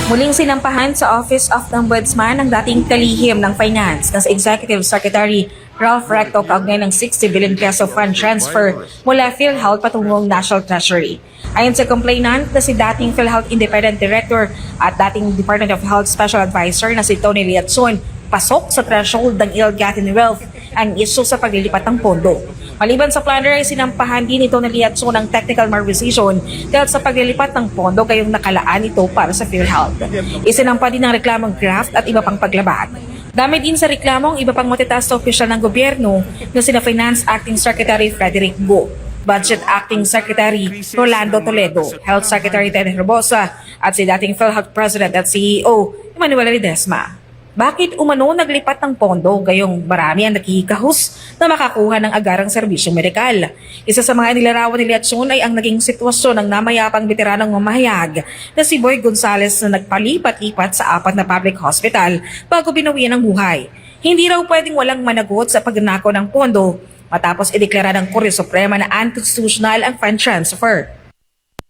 Muling sinampahan sa Office of the Ombudsman ang dating kalihim ng Finance na si Executive Secretary Ralph Recto kaugnay ng 60 billion peso fund transfer mula PhilHealth patungong National Treasury. Ayon sa complainant na si dating PhilHealth Independent Director at dating Department of Health Special Advisor na si Tony Liatzon, pasok sa threshold ng ill-gotten wealth ang isu sa paglilipat ng pondo. Maliban sa plunder ay sinampahan din ito ng Liatzon ng technical malversation dahil sa paglilipat ng pondo gayong nakalaan ito para sa PhilHealth. Isinampa din ng reklamong graft at iba pang paglabag. Dami din sa reklamong iba pang matataas na opisyal ng gobyerno na sina Finance Acting Secretary Frederick Go, Budget Acting Secretary Rolando Toledo, Health Secretary Ted Herbosa at si dating PhilHealth President at CEO Emmanuel Ledesma. Bakit umano naglipat ng pondo gayong marami ang nakikahus na makakuha ng agarang serbisyong medikal? Isa sa mga nilarawan ni Liatzon ay ang naging sitwasyon ng namayapang veteranong mamahayag na si Boy Gonzales na nagpalipat-lipat sa 4 na public hospital bago binawian ng buhay. Hindi raw pwedeng walang managot sa pagnanakaw ng pondo matapos ideklara ng Korte Suprema na unconstitutional ang fund transfer.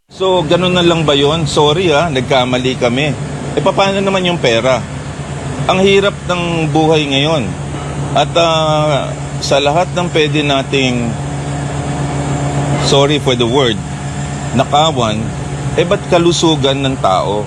So, ganun na lang ba yun? Sorry nagkamali kami. Paano naman yung pera? Ang hirap ng buhay ngayon. At sa lahat ng pwede nating, sorry for the word, nakawan, ba't kalusugan ng tao?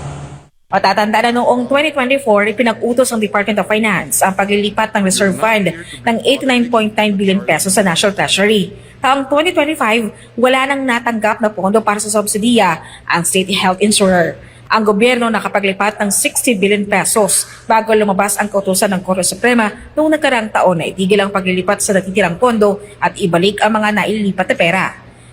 Matatanda na noong 2024, ipinag-utos ng Department of Finance ang paglilipat ng reserve fund ng 89.9 billion pesos sa National Treasury. Taong 2025, wala nang natanggap na pondo para sa subsidiya ang state health insurer. Ang gobyerno nakapaglipat ng 60 billion pesos bago lumabas ang kautusan ng Korte Suprema noong nakaraang taon na itigil ang paglilipat sa natitirang pondo at ibalik ang mga naililipat na pera.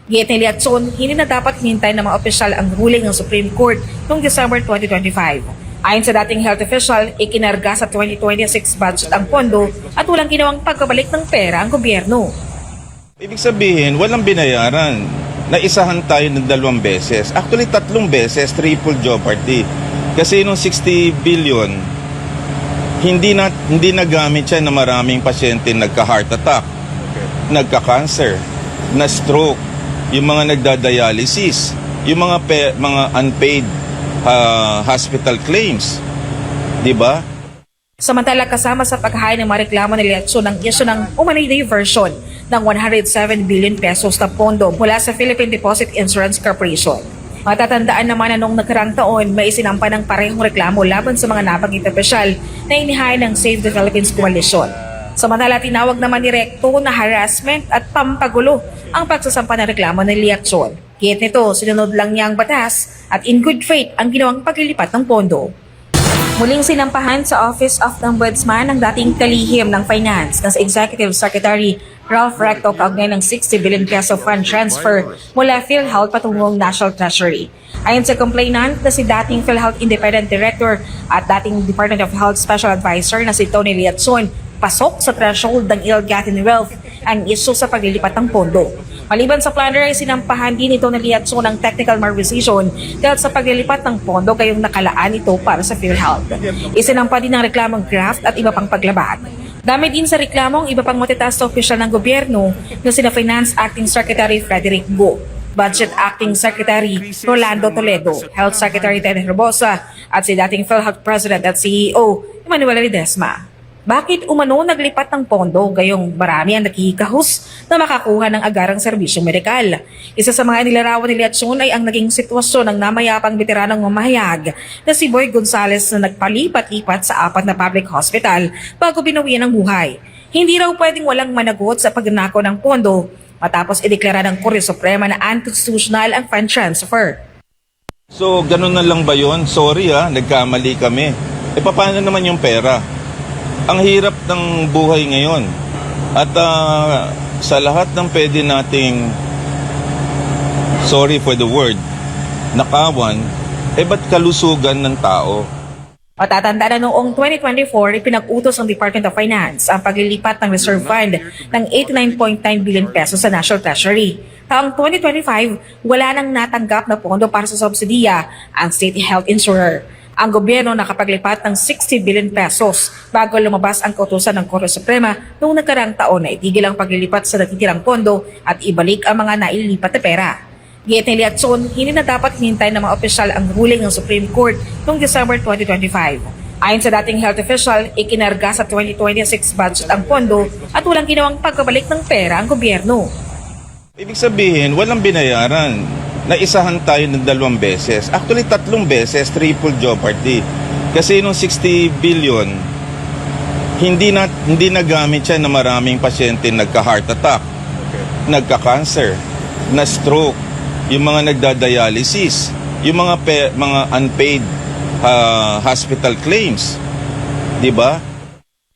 Gayet ni Liatzon, hindi na dapat hinintay ng mga opisyal ang ruling ng Supreme Court noong December 2025. Ayon sa dating health official, ikinarga sa 2026 budget ang pondo at walang ginawang pagkabalik ng pera ang gobyerno. Ibig sabihin, walang binayaran. Naisahan tayo ng 2 beses. Actually, 3 beses, triple jeopardy. Kasi nung 60 billion, hindi nagamit siya na maraming pasyente nagka-heart attack, nagka-cancer, na-stroke, yung mga nagda-dialysis, yung mga unpaid hospital claims. Diba? Samantala kasama sa paghahay ng mga reklamo ni Liatzon ang iso ng umanay diversion ng 107 billion pesos na pondo mula sa Philippine Deposit Insurance Corporation. Matatandaan naman na noong nakaraang taon may isinampa ng parehong reklamo laban sa mga nabanggit na opisyal na inihain ng Save the Philippines Coalition. Samantala tinawag naman ni Recto na harassment at pampagulo ang pagsasampa ng reklamo ni Liatzon. Kaya nito, sinunod lang niya ang batas at in good faith ang ginawang paglilipat ng pondo. Muling sinampahan sa Office of the Ombudsman ang dating kalihim ng Finance na si Executive Secretary Ralph Recto kaugnay ng 60 billion peso fund transfer mula PhilHealth patungong National Treasury. Ayon sa complainant na si dating PhilHealth Independent Director at dating Department of Health Special Advisor na si Tony Liatzon, pasok sa threshold ng ill-gotten wealth ang isu sa paglilipat ng pondo. Maliban sa plunder ay sinampahan din ito ng Liatzon ng technical malversation dahil sa paglilipat ng pondo gayong nakalaan ito para sa PhilHealth. Isinampa din ng reklamong graft at iba pang paglabag. Dami din sa reklamong iba pang matataas na opisyal ng gobyerno na sina Finance Acting Secretary Frederick Go, Budget Acting Secretary Rolando Toledo, Health Secretary Ted Herbosa at si dating PhilHealth President at CEO Emmanuel Ledesma. Bakit umano naglipat ng pondo gayong marami ang nakikahus na makakuha ng agarang serbisyong medikal? Isa sa mga nilarawan ni Liatzon ay ang naging sitwasyon ng namayapang veteranong mamahayag na si Boy Gonzales na nagpalipat-lipat sa 4 na public hospital bago binawian ng buhay. Hindi raw pwedeng walang managot sa pagnanakaw ng pondo matapos ideklara ng Korte Suprema na unconstitutional ang fund transfer. So, ganun na lang ba yun? Sorry nagkamali kami. Paano naman yung pera? Ang hirap ng buhay ngayon. At sa lahat ng pwede nating, sorry for the word, nakawan, ba't kalusugan ng tao? Matatanda na noong 2024, ipinag-utos ng Department of Finance ang paglilipat ng reserve fund ng 89.9 billion pesos sa National Treasury. Taong 2025, wala nang natanggap na pondo para sa subsidiya ang state health insurer. Ang gobyerno nakapaglipat ng 60 billion pesos bago lumabas ang kautusan ng Korte Suprema noong nakaraang taon na itigil ang paglilipat sa natitirang pondo at ibalik ang mga naililipat na pera. Gate ni Liatzon, hindi na dapat hinintay ng mga opisyal ang ruling ng Supreme Court noong December 2025. Ayon sa dating health official, ikinarga sa 2026 budget ang pondo at walang ginawang pagbabalik ng pera ang gobyerno. Ibig sabihin, walang binayaran. Naisahan tayo ng 2 beses. Actually, 3 beses, triple jeopardy. Kasi nung 60 billion, hindi nagamit siya na maraming pasyente nagka-heart attack, nagka-cancer, na-stroke, yung mga nagda-dialysis, yung mga unpaid hospital claims. Di ba?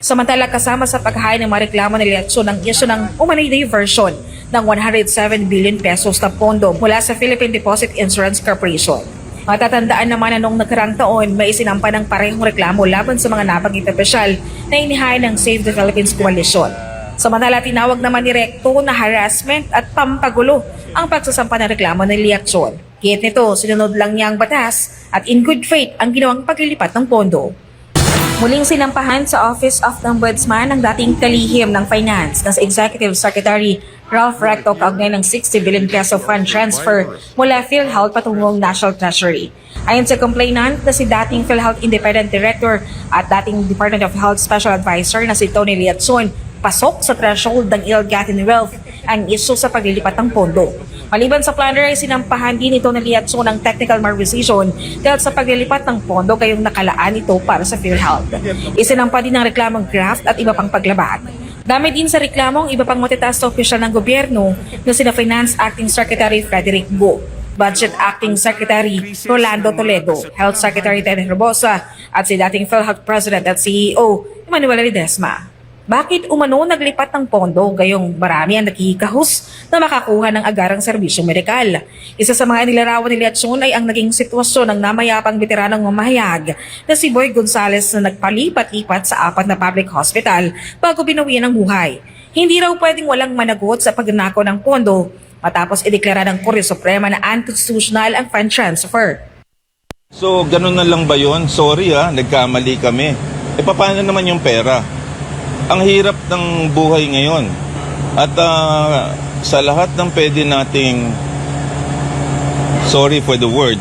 Samantala, kasama sa paghahain ng mga reklamo ni Liatzon ang isyu ng umanay diversion ng 107 billion pesos na pondo mula sa Philippine Deposit Insurance Corporation. Matatandaan naman na noong nakaraang taon, may isinampa ng parehong reklamo laban sa mga nabanggit na opisyal na inihain ng Save the Philippines Coalition. Samantala, tinawag naman ni Recto na harassment at pampagulo ang pagsasampa ng reklamo ni Liatzon. Kahit nito, sinunod lang niya ang batas at in good faith ang ginawang paglilipat ng pondo. Muling sinampahan sa Office of the Ombudsman ang dating kalihim ng Finance na si Executive Secretary Ralph Recto kaugnay ng 60 billion peso fund transfer mula PhilHealth patungong National Treasury. Ayon sa complainant na si dating PhilHealth Independent Director at dating Department of Health Special Advisor na si Tony Liatzon, pasok sa threshold ng ill-gotten wealth ang isyu sa paglilipat ng pondo. Maliban sa plunder ay sinampahan din ito ng Liatzon ng technical malversation dahil sa paglilipat ng pondo gayong nakalaan ito para sa PhilHealth. Isinampa din ng reklamong graft at iba pang paglabag. Dami din sa reklamong iba pang matataas na opisyal ng gobyerno na sina Finance Acting Secretary Frederick Go, Budget Acting Secretary Rolando Toledo, Health Secretary Ted Herbosa at si dating PhilHealth President at CEO Emmanuel Ledesma. Bakit umano naglipat ng pondo gayong marami ang nakikahus na makakuha ng agarang serbisyong medikal? Isa sa mga nilarawan ni Liatzon ay ang naging sitwasyon ng namayapang veteranong mamahayag na si Boy Gonzales na nagpalipat-lipat sa 4 na public hospital bago binawian ng buhay. Hindi raw pwedeng walang managot sa pagnanakaw ng pondo matapos ideklara ng Korte Suprema na unconstitutional ang fund transfer. So, ganun na lang ba yun? Sorry nagkamali kami. Paano naman yung pera? Ang hirap ng buhay ngayon. At sa lahat ng pwede nating, sorry for the word,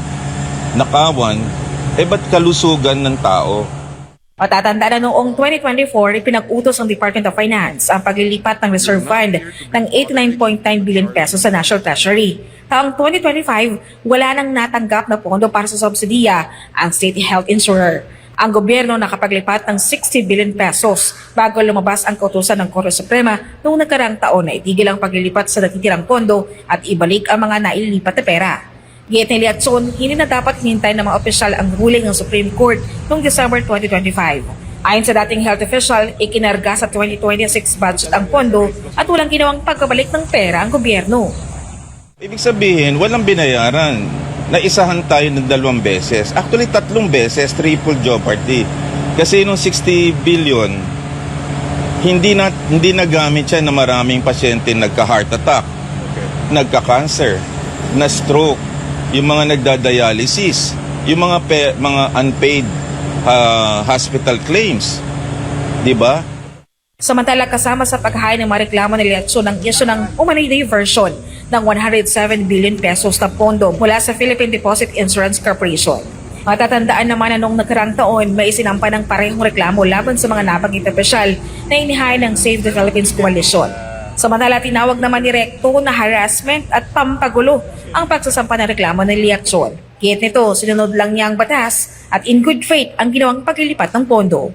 nakawan, ba't kalusugan ng tao? Matatandaan na noong 2024, pinag-utos ng Department of Finance ang paglilipat ng reserve fund ng 89.9 billion pesos sa National Treasury. Taong 2025, wala nang natanggap na pondo para sa subsidiya ang state health insurer. Ang gobyerno nakapaglipat ng 60 billion pesos bago lumabas ang kautusan ng Korte Suprema noong nakaraang taon na itigil ang paglilipat sa natitirang pondo at ibalik ang mga naililipat na pera. Gate ni Liatzon, hindi na dapat hinintay ng mga opisyal ang ruling ng Supreme Court noong December 2025. Ayon sa dating health official, ikinarga sa 2026 budget ang pondo at walang ginawang pagbabalik ng pera ang gobyerno. Ibig sabihin, walang binayaran. Naisahan tayo ng 2 beses. Actually, 3 beses, triple jeopardy. Kasi nung 60 billion, hindi nagamit siya na maraming pasyente nagka-heart attack, nagka-cancer, na-stroke, yung mga nagda-dialysis, yung mga unpaid hospital claims. Di ba? Samantala, kasama sa paghahain ng mga reklamo ni Liatzon ang isyu ng umanay diversion ng 107 billion pesos na pondo mula sa Philippine Deposit Insurance Corporation. Matatandaan naman na noong nakaraang taon, may isinampa ng parehong reklamo laban sa mga nabanggit na opisyal na inihain ng Save the Philippines Coalition. Samantala, tinawag naman ni Recto na harassment at pampagulo ang pagsasampa ng reklamo ni Liatzon. Kahit nito, sinunod lang niya ang batas at in good faith ang ginawang paglilipat ng pondo.